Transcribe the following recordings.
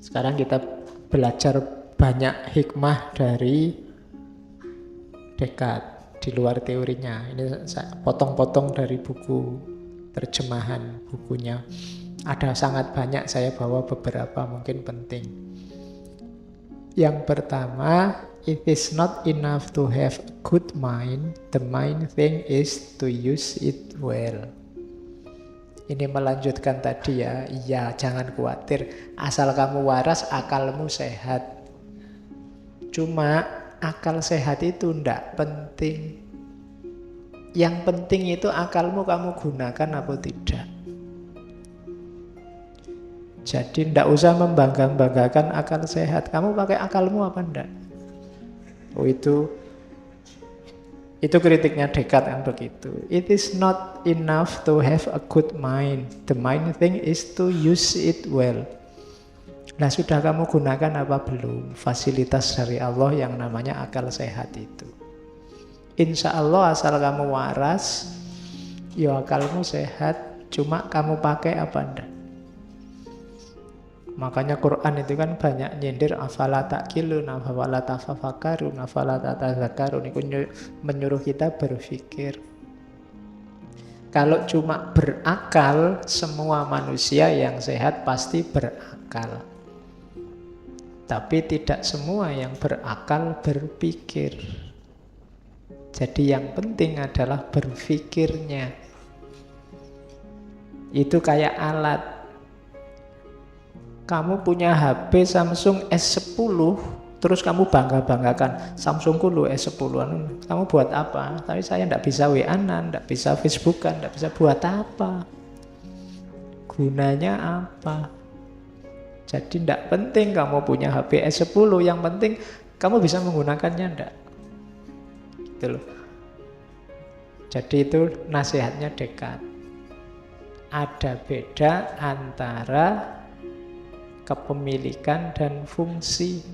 Sekarang kita belajar banyak hikmah dari Descartes di luar teorinya. Ini saya potong-potong dari buku terjemahan bukunya. Ada sangat banyak, saya bawa beberapa mungkin penting. Yang pertama, it is not enough to have a good mind. The main thing is to use it well. Ini melanjutkan tadi ya. Iya, jangan khawatir. Asal kamu waras, akalmu sehat. Cuma akal sehat itu ndak penting. Yang penting itu akalmu kamu gunakan apa tidak. Jadi ndak usah membangga-banggakan akal sehat. Kamu pakai akalmu apa ndak? Oh itu kritiknya Descartes kan begitu. It is not enough to have a good mind. The main thing is to use it well. Nah, sudah kamu gunakan apa belum fasilitas dari Allah yang namanya akal sehat itu? Insya Allah asal kamu waras, ya akalmu sehat, cuma kamu pakai apa enggak? Makanya Quran itu kan banyak nyindir afala ta'qilun, afala tafakkarun, afala tatadzakkarun. Itu menyuruh kita berpikir. Kalau cuma berakal, semua manusia yang sehat pasti berakal. Tapi tidak semua yang berakal berpikir. Jadi yang penting adalah berpikirnya. Itu kayak alat. Kamu punya HP Samsung S10, terus kamu bangga-banggakan, Samsungku lo S10, kamu buat apa? Tapi saya tidak bisa WA-an, tidak bisa Facebook-an, tidak bisa buat apa? Gunanya apa? Jadi tidak penting kamu punya HP S10, yang penting kamu bisa menggunakannya enggak? Gitu loh. Jadi itu nasihatnya Descartes. Ada beda antara kepemilikan dan fungsi.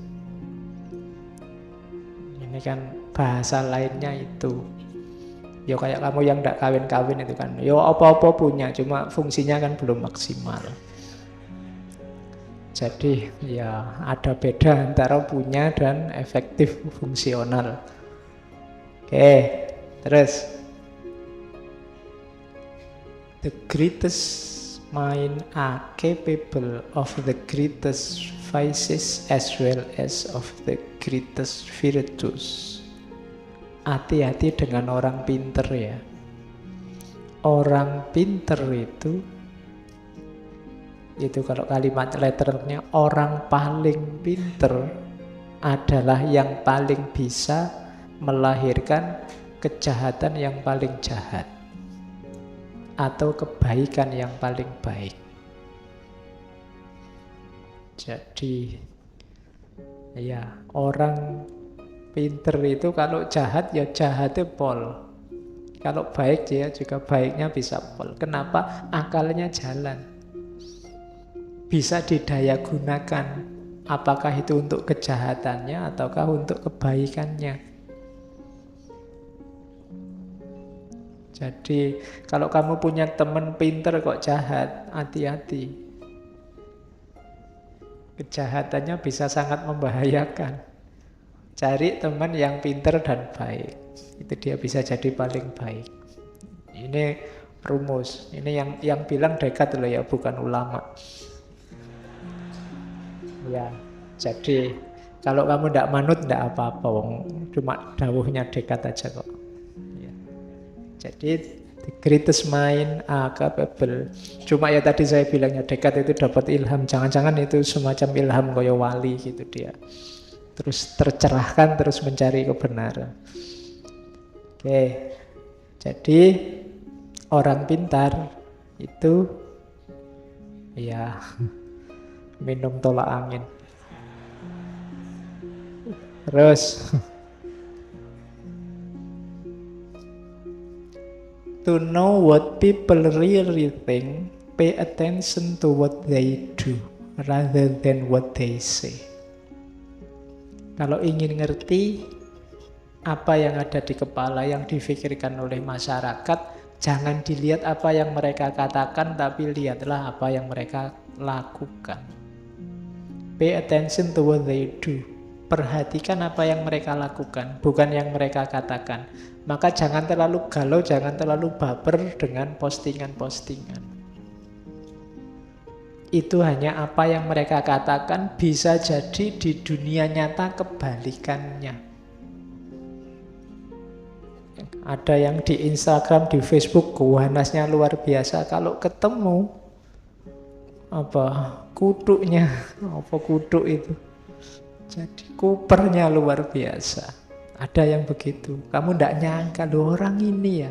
Ini kan bahasa lainnya itu. Ya kayak kamu yang tidak kawin-kawin itu kan. Ya apa-apa punya, cuma fungsinya kan belum maksimal. Jadi ya ada beda antara punya dan efektif fungsional. Oke, terus. The greatest mind are capable of the greatest vices as well as of the greatest virtues. Hati-hati dengan orang pinter ya. Orang pinter itu kalau kalimat letternya orang paling pinter adalah yang paling bisa melahirkan kejahatan yang paling jahat atau kebaikan yang paling baik. Jadi ya orang pinter itu kalau jahat ya jahatnya pol. Kalau baik dia juga baiknya bisa pol. Kenapa? Akalnya jalan. Bisa didaya gunakan. Apakah itu untuk kejahatannya ataukah untuk kebaikannya. Jadi kalau kamu punya teman pinter kok jahat, hati-hati. Kejahatannya bisa sangat membahayakan. Cari teman yang pinter dan baik. Itu dia bisa jadi paling baik. Ini rumus. Ini yang bilang Descartes loh ya, bukan ulama. Ya, jadi kalau kamu tidak manut tidak apa-apa, cuma dawuhnya Descartes aja kok. Jadi the greatest mind are capable. Cuma ya tadi saya bilangnya Descartes itu dapat ilham. Jangan-jangan itu semacam ilham kaya wali gitu dia. Terus tercerahkan, terus mencari kebenaran. Oke. Jadi orang pintar itu ya minum tolak angin. Terus to know what people really think, pay attention to what they do rather than what they say. Kalau ingin ngerti apa yang ada di kepala, yang difikirkan oleh masyarakat, Jangan dilihat apa yang mereka katakan, tapi lihatlah apa yang mereka lakukan. Pay attention to what they do. Perhatikan apa yang mereka lakukan, bukan yang mereka katakan. Maka jangan terlalu galau, jangan terlalu baper dengan postingan-postingan. Itu hanya apa yang mereka katakan, bisa jadi di dunia nyata kebalikannya. Ada yang di Instagram, di Facebook, gawanasnya luar biasa. Kalau ketemu kutuknya, kutuk itu, jadi kupernya luar biasa. Ada yang begitu. Kamu tidak nyangka, loh orang ini ya.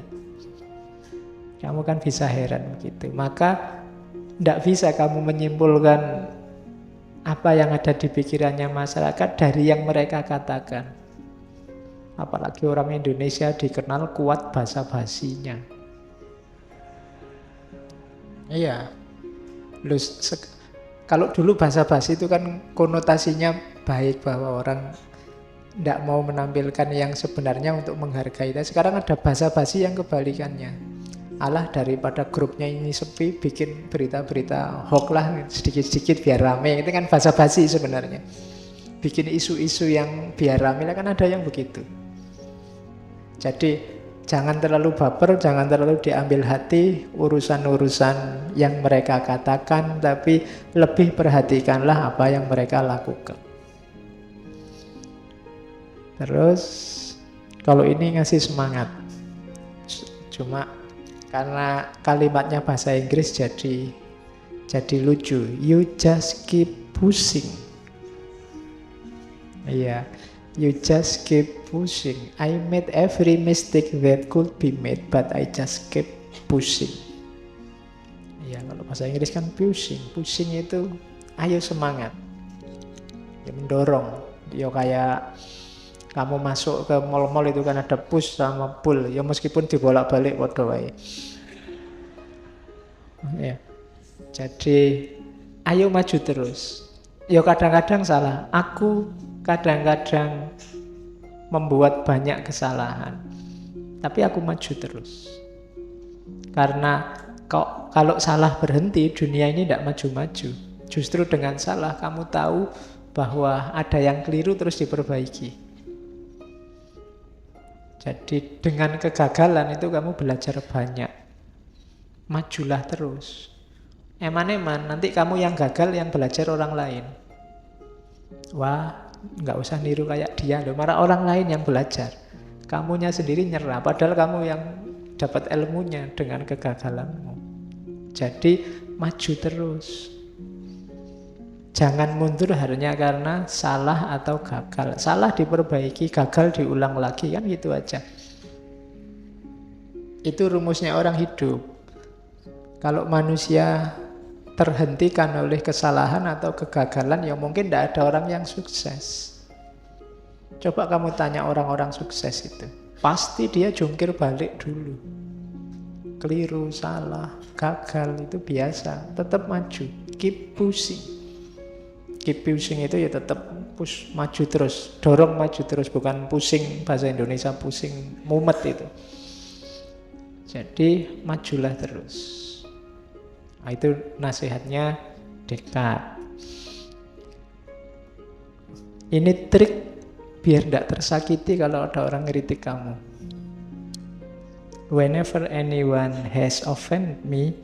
Kamu kan bisa heran begitu. Maka tidak bisa kamu menyimpulkan apa yang ada di pikirannya masyarakat dari yang mereka katakan. Apalagi orang Indonesia dikenal kuat basa-basinya. Iya. Kalau dulu basa-basi itu kan konotasinya baik, bahwa orang tidak mau menampilkan yang sebenarnya untuk menghargai. Sekarang ada basa-basi yang kebalikannya. Alah, daripada grupnya ini sepi, bikin berita-berita hoax lah sedikit-sedikit biar rame. Itu kan basa-basi sebenarnya. Bikin isu-isu yang biar rame, kan ada yang begitu. Jadi jangan terlalu baper, jangan terlalu diambil hati urusan-urusan yang mereka katakan, tapi lebih perhatikanlah apa yang mereka lakukan. Terus kalau ini ngasih semangat, cuma karena kalimatnya bahasa Inggris jadi lucu. You just keep pushing. Iya, you just keep pushing. I made every mistake that could be made, but I just keep pushing. Iya, kalau bahasa Inggris kan pushing. Pushing itu ayo semangat. Ya mendorong. Ya kayak kamu masuk ke mall-mall itu kan ada push sama pull. Ya meskipun dibolak-balik padha wae. Ya. Jadi ayo maju terus. Ya kadang-kadang salah. Aku kadang-kadang membuat banyak kesalahan, tapi aku maju terus. Karena kalau salah berhenti, dunia ini tidak maju-maju. Justru dengan salah kamu tahu bahwa ada yang keliru, terus diperbaiki. Jadi dengan kegagalan itu kamu belajar banyak. Majulah terus. Eman-eman nanti kamu yang gagal, yang belajar orang lain. Wah, nggak usah niru kayak dia loh, malah orang lain yang belajar, kamunya sendiri nyerah, padahal kamu yang dapat ilmunya dengan kegagalanmu. Jadi maju terus, jangan mundur hanya karena salah atau gagal. Salah diperbaiki, gagal diulang lagi, kan gitu aja. Itu rumusnya orang hidup. Kalau manusia terhentikan oleh kesalahan atau kegagalan, ya mungkin tidak ada orang yang sukses. Coba kamu tanya orang-orang sukses itu, pasti dia jungkir balik dulu. Keliru, salah, gagal itu biasa, tetap maju, keep pushing. Keep pushing itu ya tetap push, maju terus, dorong maju terus, bukan pusing, bahasa Indonesia pusing, mumet itu. Jadi majulah terus. Nah, itu nasihatnya Descartes. Ini trik biar tidak tersakiti kalau ada orang ngeritik kamu. Whenever anyone has offended me,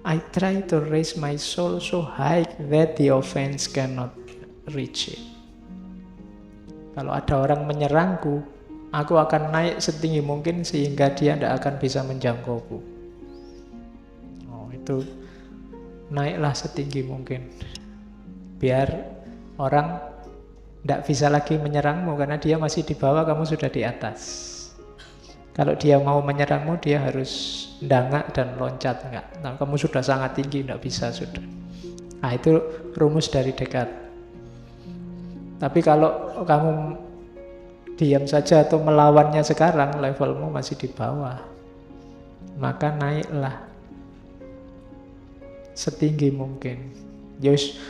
I try to raise my soul so high that the offense cannot reach it. Kalau ada orang menyerangku, aku akan naik setinggi mungkin sehingga dia tidak akan bisa menjangkauku. Itu naiklah setinggi mungkin biar orang tidak bisa lagi menyerangmu, karena dia masih di bawah, kamu sudah di atas. Kalau dia mau menyerangmu, dia harus ndangak dan loncat. Enggak, nah, kamu sudah sangat tinggi, tidak bisa sudah. Nah, itu rumus dari Descartes. Tapi kalau kamu diam saja atau melawannya sekarang, levelmu masih di bawah, maka naiklah setinggi mungkin. Just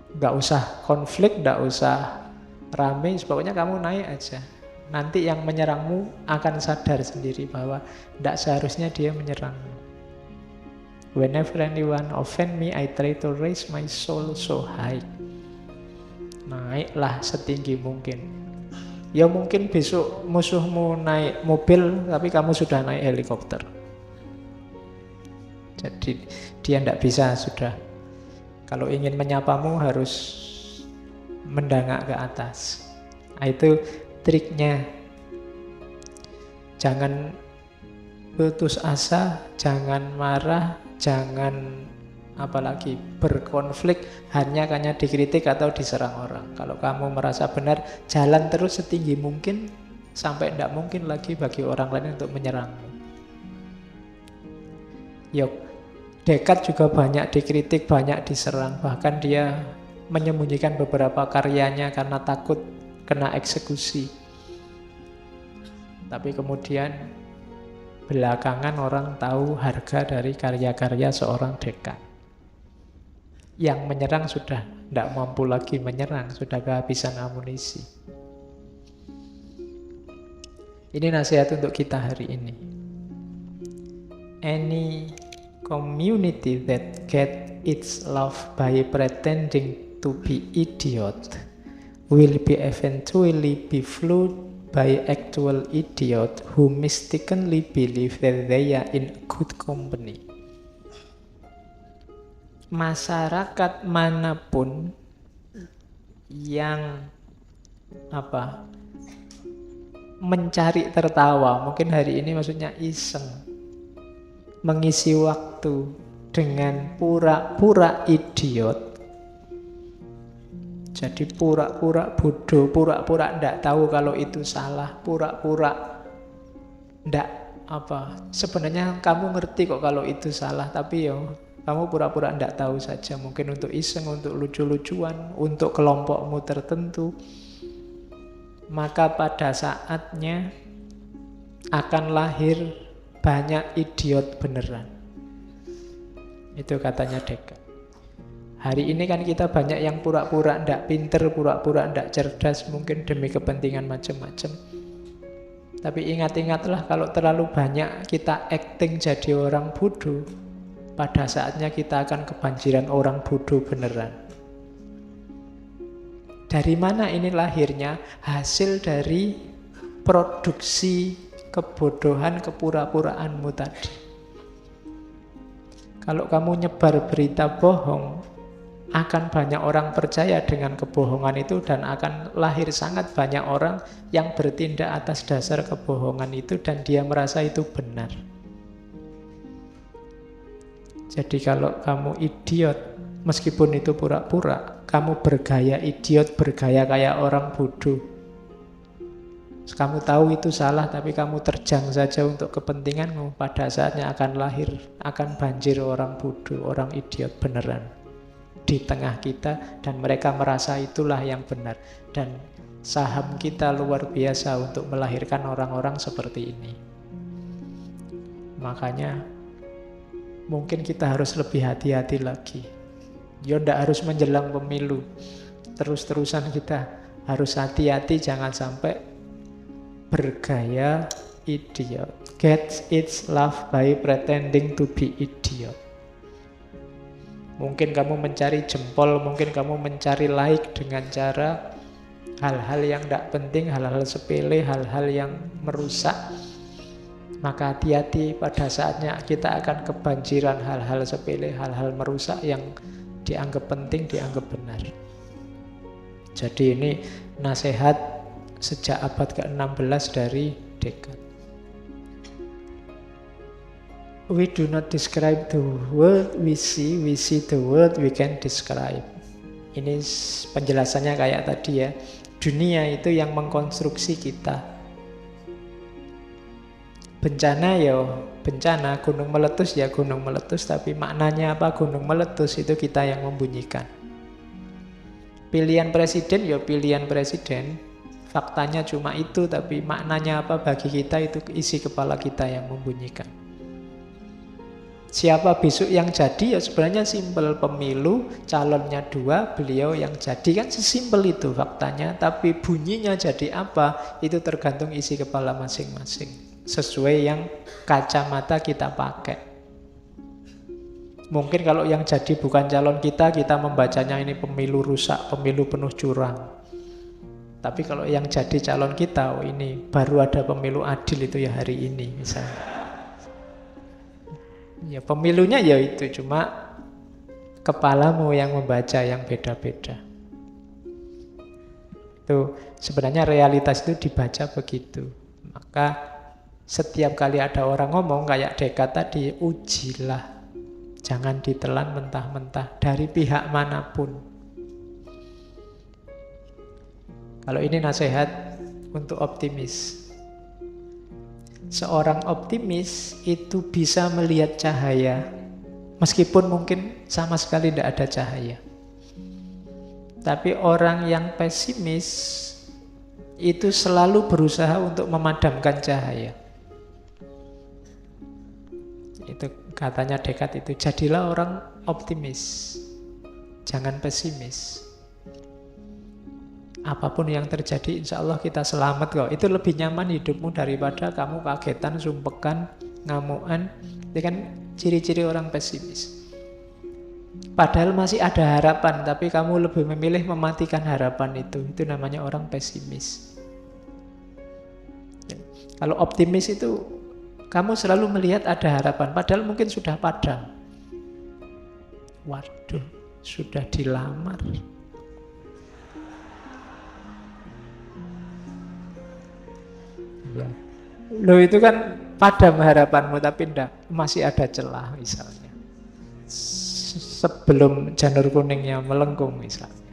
nggak usah konflik, nggak usah rame, pokoknya kamu naik aja. Nanti yang menyerangmu akan sadar sendiri bahwa tidak seharusnya dia menyerangmu. Whenever anyone offend me, I try to raise my soul so high. Naiklah setinggi mungkin. Ya mungkin besok musuhmu naik mobil, tapi kamu sudah naik helikopter. Jadi dia tidak bisa sudah. Kalau ingin menyapamu harus mendangak ke atas. Nah, itu triknya. Jangan putus asa, jangan marah, jangan apalagi berkonflik hanya karena dikritik atau diserang orang. Kalau kamu merasa benar, jalan terus setinggi mungkin sampai tidak mungkin lagi bagi orang lain untuk menyerangmu. Yuk. Descartes juga banyak dikritik, banyak diserang. Bahkan dia menyembunyikan beberapa karyanya karena takut kena eksekusi. Tapi kemudian belakangan orang tahu harga dari karya-karya seorang Descartes. Yang menyerang sudah tidak mampu lagi menyerang, sudah kehabisan amunisi. Ini nasihat untuk kita hari ini. Any community that get its love by pretending to be idiot will be eventually be fooled by actual idiot who mistakenly believe that they are in good company. Masyarakat manapun yang mencari tertawa, mungkin hari ini maksudnya iseng, mengisi waktu dengan pura-pura idiot. Jadi pura-pura bodoh, pura-pura tidak tahu kalau itu salah, pura-pura tidak sebenarnya kamu ngerti kok kalau itu salah, tapi kamu pura-pura tidak tahu saja, mungkin untuk iseng, untuk lucu-lucuan, untuk kelompokmu tertentu. Maka pada saatnya akan lahir banyak idiot beneran. Itu katanya Descartes. Hari ini kan kita banyak yang pura-pura ndak pinter, pura-pura ndak cerdas, mungkin demi kepentingan macam-macam. Tapi ingat-ingatlah kalau terlalu banyak kita acting jadi orang bodoh, pada saatnya kita akan kebanjiran orang bodoh beneran. Dari mana ini lahirnya? Hasil dari produksi kebodohan, kepura-puraanmu tadi. Kalau kamu nyebar berita bohong, akan banyak orang percaya dengan kebohongan itu dan akan lahir sangat banyak orang yang bertindak atas dasar kebohongan itu dan dia merasa itu benar. Jadi kalau kamu idiot, meskipun itu pura-pura, kamu bergaya idiot, bergaya kayak orang bodoh. Kamu tahu itu salah, tapi kamu terjang saja untuk kepentinganmu. Pada saatnya akan lahir, akan banjir orang bodoh, orang idiot beneran di tengah kita, dan mereka merasa itulah yang benar. Dan saham kita luar biasa untuk melahirkan orang-orang seperti ini. Makanya mungkin kita harus lebih hati-hati lagi. Tidak harus menjelang pemilu, terus-terusan kita harus hati-hati, jangan sampai bergaya idiot. Gets its love by pretending to be idiot. Mungkin kamu mencari jempol, mungkin kamu mencari like dengan cara hal-hal yang tidak penting, hal-hal sepele, hal-hal yang merusak. Maka hati-hati, pada saatnya kita akan kebanjiran hal-hal sepele, hal-hal merusak yang dianggap penting, dianggap benar. Jadi ini nasihat sejak abad ke-16 dari Descartes. We do not describe the world we see the world we can describe. Ini penjelasannya kayak tadi ya. Dunia itu yang mengkonstruksi kita. Bencana ya bencana, gunung meletus ya gunung meletus, tapi maknanya apa gunung meletus itu kita yang membunyikan. Pilihan presiden ya pilihan presiden. Faktanya cuma itu, tapi maknanya apa bagi kita itu isi kepala kita yang membunyikan. Siapa besok yang jadi? Ya sebenarnya simpel, pemilu, calonnya 2, beliau yang jadi. Kan sesimpel itu faktanya. Tapi bunyinya jadi apa? Itu tergantung isi kepala masing-masing. Sesuai yang kacamata kita pakai. Mungkin kalau yang jadi bukan calon kita membacanya ini pemilu rusak, pemilu penuh curang. Tapi kalau yang jadi calon kita, oh ini baru ada pemilu adil itu ya hari ini misalnya. Ya pemilunya ya itu, cuma kepalamu yang membaca yang beda-beda. Itu sebenarnya realitas itu dibaca begitu. Maka setiap kali ada orang ngomong kayak Descartes tadi, ujilah. Jangan ditelan mentah-mentah dari pihak manapun. Kalau ini nasihat untuk optimis. Seorang optimis itu bisa melihat cahaya, meskipun mungkin sama sekali tidak ada cahaya. Tapi orang yang pesimis itu selalu berusaha untuk memadamkan cahaya. Itu katanya Descartes itu, jadilah orang optimis, jangan pesimis. Apapun yang terjadi, insya Allah kita selamat kok. Itu lebih nyaman hidupmu daripada kamu kagetan, sumpekan, ngamuan. Itu kan ciri-ciri orang pesimis. Padahal masih ada harapan, tapi kamu lebih memilih mematikan harapan itu. Itu namanya orang pesimis. Kalau optimis itu, kamu selalu melihat ada harapan, padahal mungkin sudah padam. Waduh, sudah dilamar. Ya. Loh itu kan padam harapanmu, tapi enggak, masih ada celah misalnya. Sebelum janur kuningnya melengkung misalnya.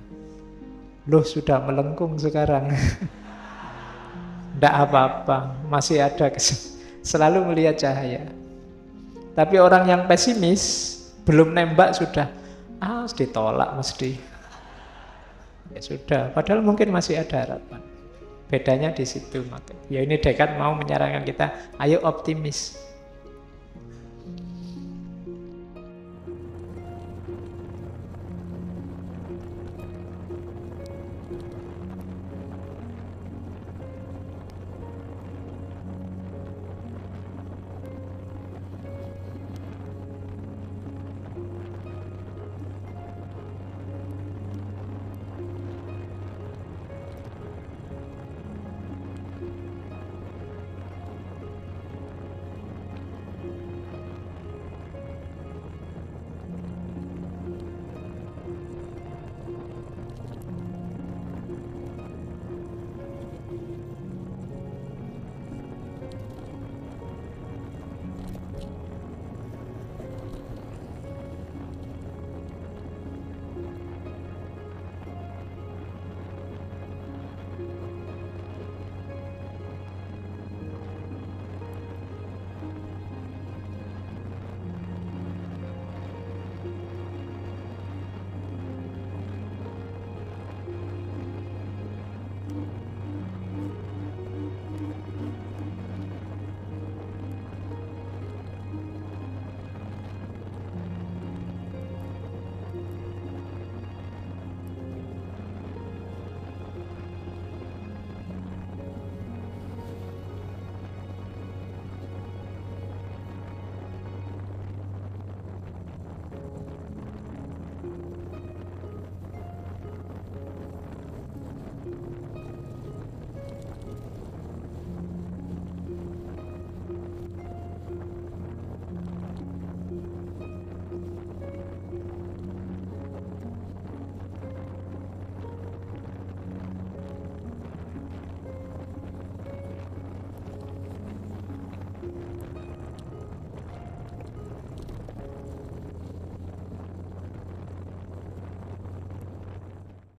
Loh sudah melengkung sekarang. Enggak apa-apa, masih ada selalu melihat cahaya. Tapi orang yang pesimis, belum nembak sudah, ditolak mesti. Ya sudah, padahal mungkin masih ada harapan. Bedanya di situ. Ya ini Descartes mau menyarankan kita, ayo optimis.